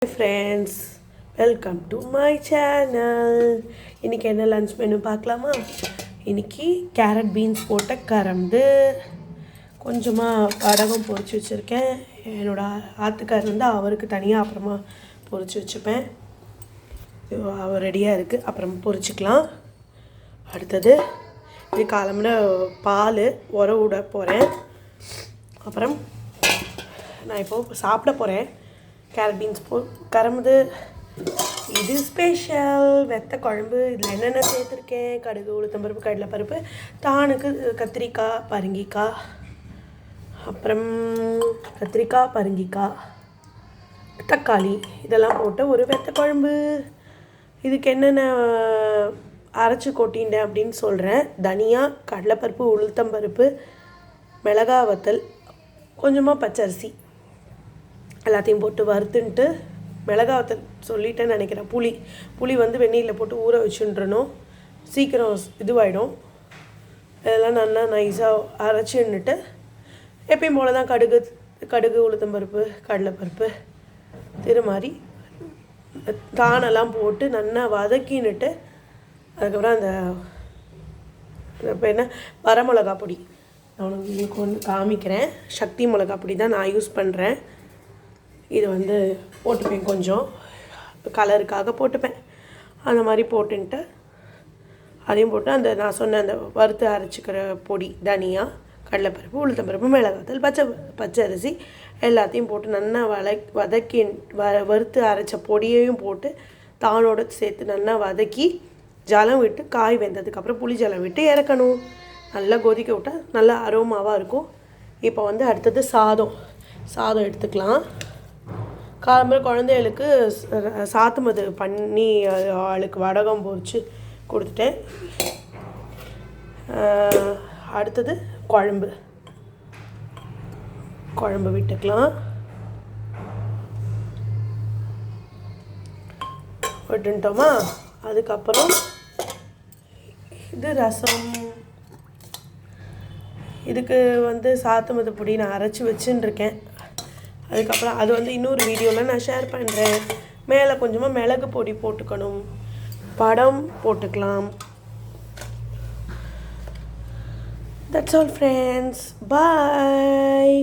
Friends, welcome to my channel. இன்றைக்கி என்ன lunch menu பார்க்கலாமா? இன்றைக்கி கேரட் பீன்ஸ் போட்ட கரம்பு, கொஞ்சமாக வடகம் பொரிச்சு வச்சுருக்கேன். என்னோடய ஆத்துக்கார் வந்து அவருக்கு தனியாக அப்புறமா பொரிச்சு வச்சுப்பேன். அவர் ரெடியாக இருக்குது, அப்புறம் பொரிச்சிக்கலாம். அடுத்தது இது காலம்புற பால் உர விட போகிறேன். அப்புறம் நான் இப்போது சாப்பிட போகிறேன். Carrot beans கரம்பு. இது ஸ்பெஷல் வெத்த குழம்பு. இதில் என்னென்ன சேர்த்துருக்கேன்: கடுகு, உளுத்தம்பருப்பு, கடலைப்பருப்பு, தானுக்கு கத்திரிக்காய், பரங்கிக்காய், அப்புறம் கத்திரிக்காய், பரங்கிக்காய், தக்காளி, இதெல்லாம் போட்டு ஒரு வெத்த குழம்பு. இதுக்கு என்னென்ன அரைச்சி கொட்டிண்டேன் அப்படின்னு சொல்கிறேன். தனியா, கடலைப்பருப்பு, உளுத்தம்பருப்பு, மிளகாய் வத்தல், கொஞ்சமாக பச்சரிசி எல்லாத்தையும் போட்டு வறுத்துன்ட்டு, மிளகாவத்தல் சொல்லிட்டேன்னு நினைக்கிறேன். புளி வந்து வெந்நீரில் போட்டு ஊற வச்சுன்றணும், சீக்கிரம் இதுவாகிடும். இதெல்லாம் நல்லா நைஸாக அரைச்சின்னுட்டு எப்பயும் போல் தான் கடுகு, உளுத்தம்பருப்பு, கடலைப்பருப்பு, மாதிரி தானெல்லாம் போட்டு நல்லா வதக்கின்னுட்டு, அதுக்கப்புறம் அந்த இப்போ என்ன வரமிளகா பொடி நான் உங்களுக்கு ஒன்று காமிக்கிறேன். சக்தி மிளகா பொடி தான் நான் யூஸ் பண்ணுறேன். இது வந்து போட்டுப்பேன், கொஞ்சம் கலருக்காக போட்டுப்பேன். அந்த மாதிரி போட்டுன்ட்டு அதையும் போட்டு அந்த நான் சொன்ன அந்த வறுத்து அரைச்சிக்கிற பொடி, தனியா, கடலைப்பருப்பு, உளுத்தம்பருப்பு, மிளகாத்தூள், பச்சரிசி எல்லாத்தையும் போட்டு நல்லா வதக்கி வறுத்து அரைச்ச பொடியையும் போட்டு தானோடு சேர்த்து நல்லா வதக்கி ஜலம் விட்டு காய் வெந்ததுக்கப்புறம் புளி ஜலம் விட்டு இறக்கணும். நல்லா கொதிக்க விட்டால் நல்லா அரோமாவாக இருக்கும். இப்போ வந்து அடுத்தது சாதம் எடுத்துக்கலாம். காலம்பரம் குழந்தைகளுக்கு சாத்துமது பண்ணி அவளுக்கு வடகம் பொரிச்சு கொடுத்துட்டேன். அடுத்தது குழம்பு விட்டுக்கலாம். விட்டுட்டோமா? அதுக்கப்புறம் இது ரசம். இதுக்கு வந்து சாத்துமது பொடி நான் அரைச்சி வச்சுருக்கேன். அதுக்கப்புறம் அது வந்து இன்னொரு வீடியோவில் நான் ஷேர் பண்ணுறேன். மேலே கொஞ்சமாக மிளகு பொடி போட்டுக்கணும், படம் போட்டுக்கலாம். That's all friends, bye.